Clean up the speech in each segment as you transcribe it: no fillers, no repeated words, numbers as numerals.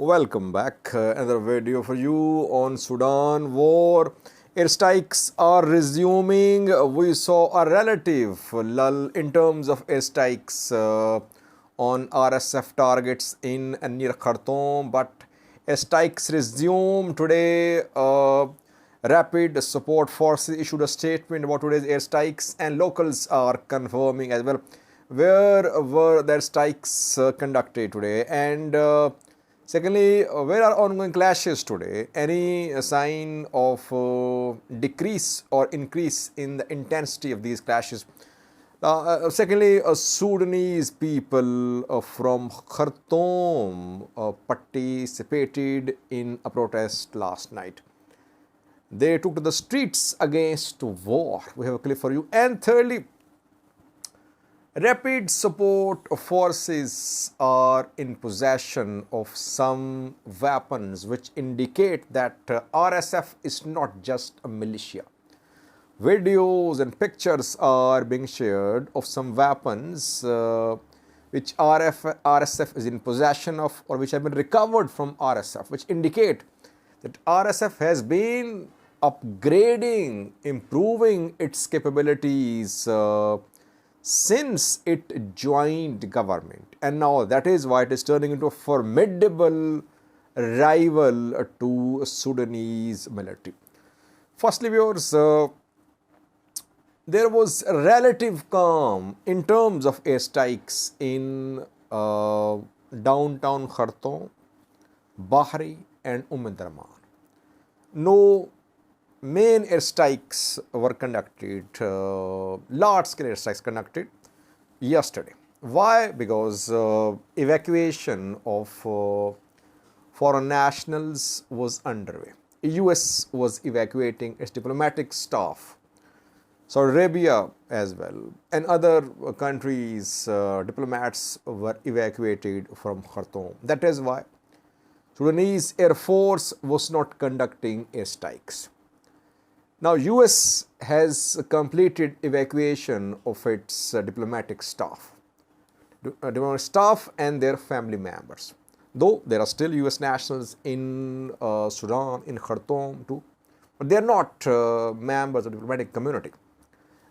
Welcome back. Another video for you on Sudan war. Airstrikes are resuming. We saw a relative lull in terms of airstrikes on RSF targets in and near Khartoum, but airstrikes resume today. Rapid Support Forces issued a statement about today's airstrikes, and locals are confirming as well. Where were the strikes conducted today? And secondly, where are ongoing clashes today? Any sign of decrease or increase in the intensity of these clashes? Secondly, Sudanese people from Khartoum participated in a protest last night. They took to the streets against war. We have a clip for you. And thirdly, Rapid Support Forces are in possession of some weapons which indicate that RSF is not just a militia. Videos and pictures are being shared of some weapons which RSF is in possession of, or which have been recovered from RSF, which indicate that RSF has been upgrading, improving its capabilities since it joined government, and now that is why it is turning into a formidable rival to Sudanese military. Firstly, viewers, there was a relative calm in terms of airstrikes in downtown Khartoum, Bahri and No main airstrikes were conducted, large-scale airstrikes conducted yesterday. Why? Because evacuation of foreign nationals was underway. US was evacuating its diplomatic staff. Saudi Arabia as well, and other countries' diplomats were evacuated from Khartoum. That is why Sudanese Air Force was not conducting airstrikes. Now, US has completed evacuation of its diplomatic staff and their family members. Though there are still US nationals in Sudan, in Khartoum too, but they are not members of the diplomatic community.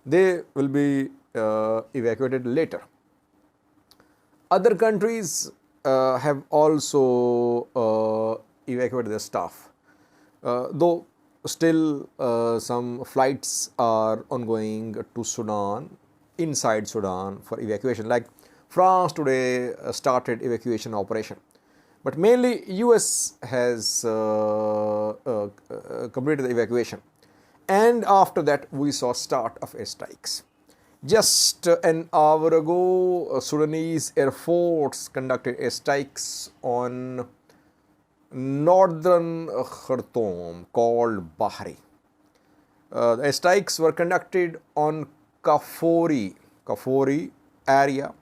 They will be evacuated later. Other countries have also evacuated their staff, though still some flights are ongoing to Sudan, inside Sudan for evacuation. Like France today started evacuation operation, but mainly US has completed the evacuation, and after that we saw start of airstrikes. Just an hour ago, Sudanese Air Force conducted airstrikes on northern Khartoum called Bahri. The airstrikes were conducted on Kafouri area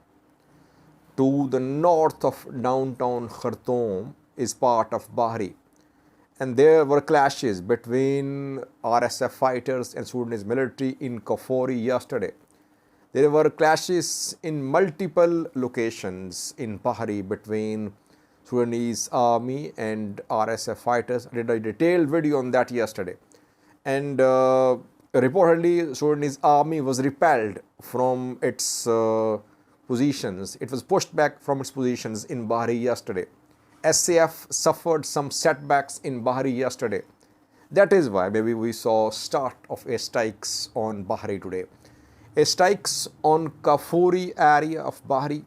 to the north of downtown Khartoum is part of Bahri, and there were clashes between RSF fighters and Sudanese military in Kafouri yesterday. There were clashes in multiple locations in Bahri between Sudanese army and RSF fighters. I did a detailed video on that yesterday. And reportedly, Sudanese army was repelled from its positions. It was pushed back from its positions in Bahri yesterday. SAF suffered some setbacks in Bahri yesterday. That is why maybe we saw start of airstrikes on Bahri today. Airstrikes on Kafouri area of Bahri.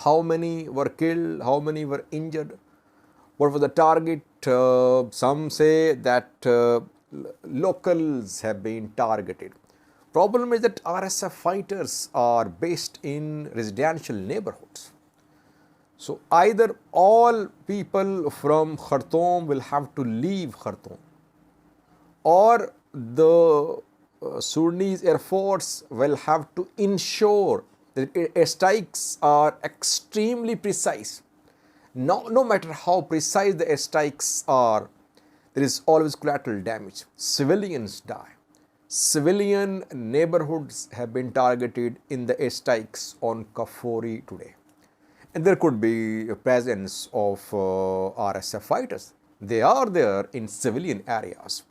How many were killed? How many were injured? What was the target? Some say that locals have been targeted. Problem is that RSF fighters are based in residential neighborhoods. So either all people from Khartoum will have to leave Khartoum, or the Sudanese Air Force will have to ensure that airstrikes are extremely precise. No matter how precise the airstrikes are, there is always collateral damage. Civilians die. Civilian neighborhoods have been targeted in the airstrikes on Kafouri today. And there could be a presence of RSF fighters. They are there in civilian areas.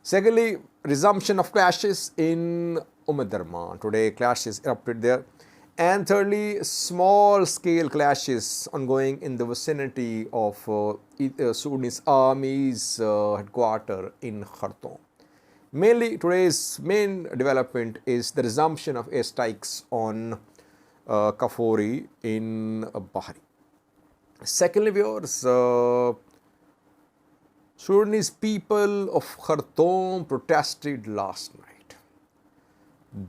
Secondly, resumption of clashes in Darman. Today, clashes erupted there. And thirdly, small-scale clashes ongoing in the vicinity of Sudanese Army's headquarters in Khartoum. Mainly, today's main development is the resumption of airstrikes on Kafouri in Bahri. Secondly, viewers, Sudanese people of Khartoum protested last night.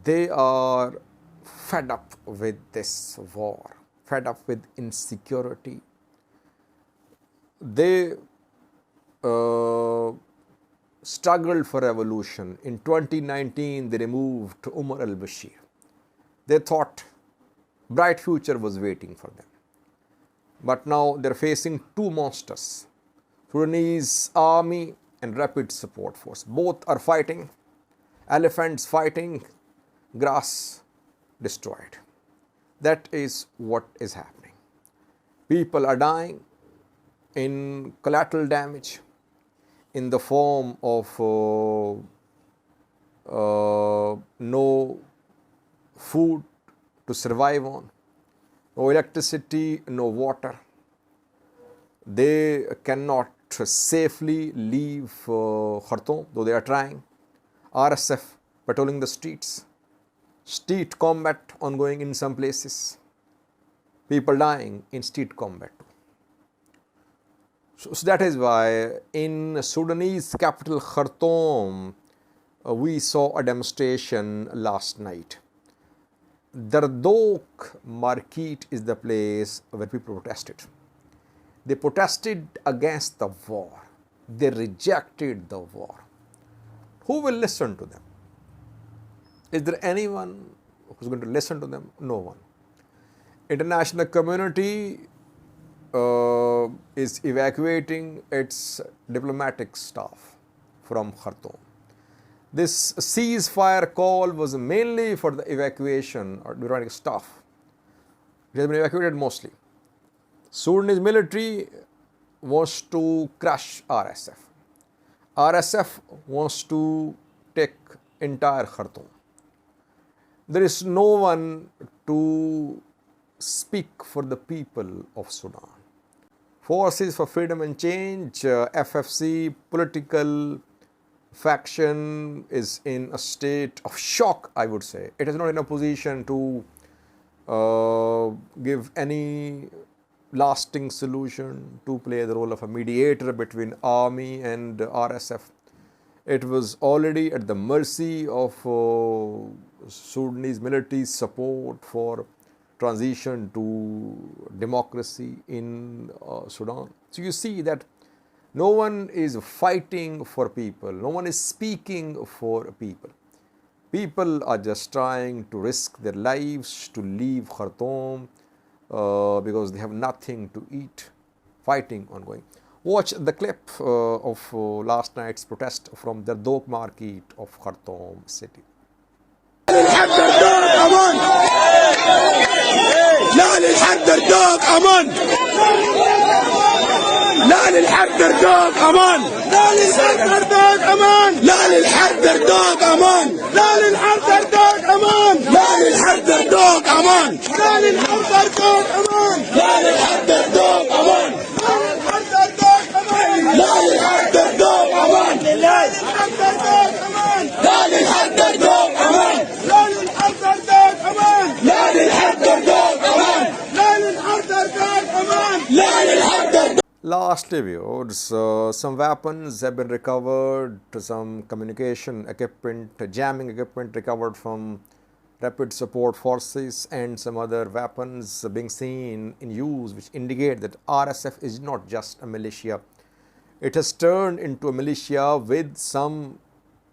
They are fed up with this war, fed up with insecurity. They struggled for revolution. In 2019, they removed Umar al-Bashir. They thought bright future was waiting for them. But now they're facing two monsters, Sudanese army and rapid support force. Both are fighting, elephants fighting, grass destroyed. That is what is happening. People are dying in collateral damage in the form of no food to survive on, no electricity, no water. They cannot safely leave Khartoum, though they are trying. RSF patrolling the streets. Street combat ongoing in some places. People dying in street combat. So that is why in Sudanese capital Khartoum, we saw a demonstration last night. Dardouk market is the place where people protested. They protested against the war. They rejected the war. Who will listen to them? Is there anyone who's going to listen to them? No one. International community is evacuating its diplomatic staff from Khartoum. This ceasefire call was mainly for the evacuation or diplomatic staff. It has been evacuated mostly. Sudanese military wants to crush RSF. RSF wants to take entire Khartoum. There is no one to speak for the people of Sudan. Forces for Freedom and Change, FFC, political faction is in a state of shock, I would say. It is not in a position to give any lasting solution, to play the role of a mediator between army and RSF. It was already at the mercy of Sudanese military support for transition to democracy in Sudan. So you see that no one is fighting for people, no one is speaking for people. People are just trying to risk their lives to leave Khartoum because they have nothing to eat, fighting ongoing. Watch the clip of last night's protest from the Dardouk market of Khartoum city. لا للحرب دردوك امان لا للحرب دردوك امان لا للحرب دردوك امان لا للحرب دردوك امان لا للحرب دردوك امان لا للحرب دردوك امان لا للحرب دردوك امان لا للحرب دردوك امان لا للحرب دردوك امان لا للحرب دردوك امان لا للحرب دردوك امان لا للحرب دردوك امان لا للحرب دردوك امان لا للحرب دردوك امان لا للحرب دردوك. Lastly, viewers, some weapons have been recovered, some communication equipment, jamming equipment recovered from rapid support forces, and some other weapons being seen in use, which indicate that RSF is not just a militia. It has turned into a militia with some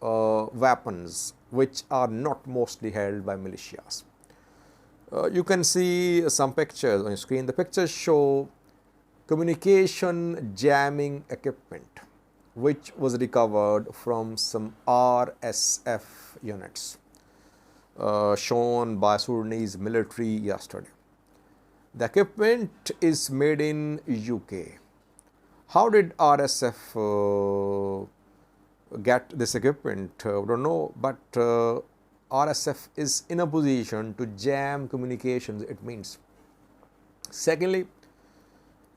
weapons which are not mostly held by militias. You can see some pictures on your screen. The pictures show communication jamming equipment which was recovered from some RSF units shown by Sudanese military yesterday. The equipment is made in UK. How did RSF get this equipment? We don't know, but RSF is in a position to jam communications, it means. Secondly,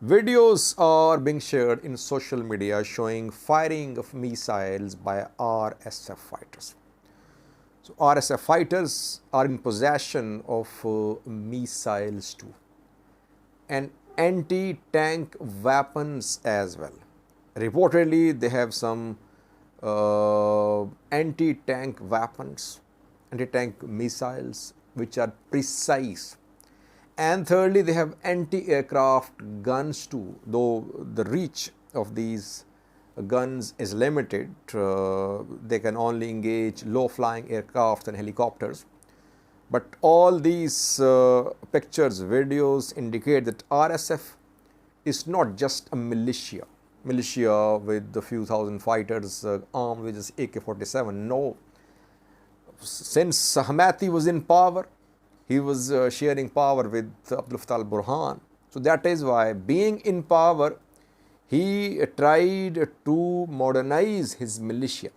videos are being shared in social media showing firing of missiles by RSF fighters. So RSF fighters are in possession of missiles too, and anti-tank weapons as well. Reportedly, they have some anti-tank weapons, anti-tank missiles which are precise. And thirdly, they have anti-aircraft guns too, though the reach of these guns is limited. They can only engage low-flying aircraft and helicopters. But all these pictures, videos indicate that RSF is not just a militia with a few thousand fighters armed with just AK-47. No. Since Hemati was in power, he was sharing power with Abdul Fattah al-Burhan. So that is why, being in power, he tried to modernize his militia,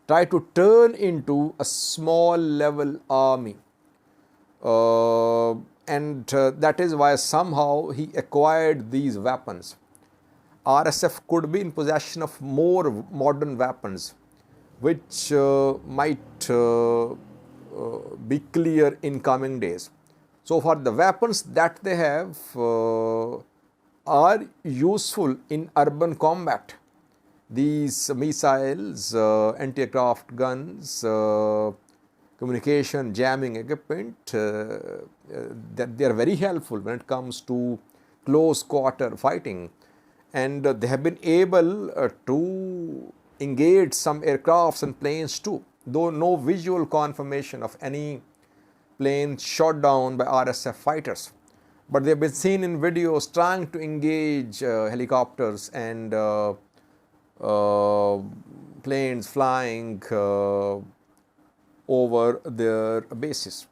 tried to turn into a small level army. And that is why somehow he acquired these weapons. RSF could be in possession of more modern weapons, which might be clear in coming days. So far, the weapons that they have are useful in urban combat. These missiles, anti-aircraft guns, communication, jamming equipment, that they are very helpful when it comes to close quarter fighting. And they have been able to engage some aircrafts and planes too, though no visual confirmation of any plane shot down by RSF fighters. But they have been seen in videos trying to engage helicopters and planes flying over their bases.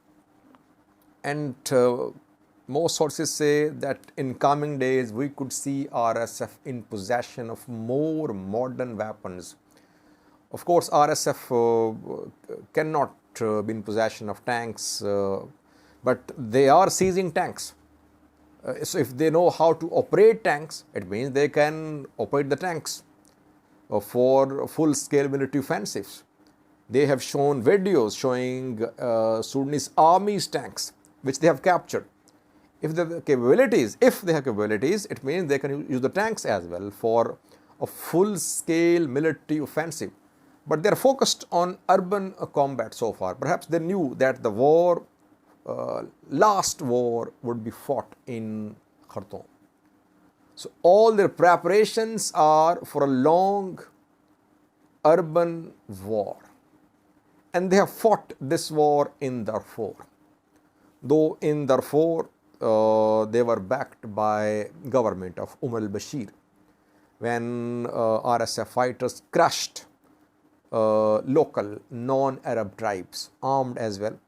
And most sources say that in coming days we could see RSF in possession of more modern weapons. Of course, RSF cannot be in possession of tanks, but they are seizing tanks. So if they know how to operate tanks, it means they can operate the tanks for full-scale military offensives. They have shown videos showing Sudanese army's tanks, which they have captured. If they have capabilities, it means they can use the tanks as well for a full-scale military offensive. But they are focused on urban combat so far. Perhaps they knew that the war, last war, would be fought in Khartoum. So all their preparations are for a long urban war. And they have fought this war in Darfur. Though in Darfur, they were backed by government of Umar al-Bashir when RSF fighters crushed local non-Arab tribes, armed as well.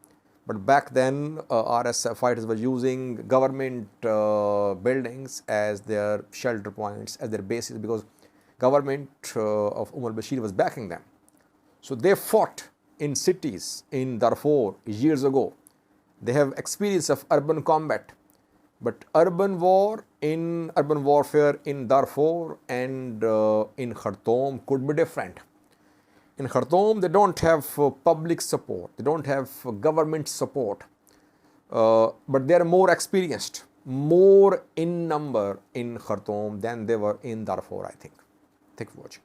But back then, RSF fighters were using government buildings as their shelter points, as their bases, because government of Umar al-Bashir was backing them. So they fought in cities in Darfur years ago. They have experience of urban combat. But urban warfare in Darfur and in Khartoum could be different. In Khartoum, they don't have public support, they don't have government support, but they are more experienced, more in number in Khartoum than they were in Darfur, I think. Thank you for watching.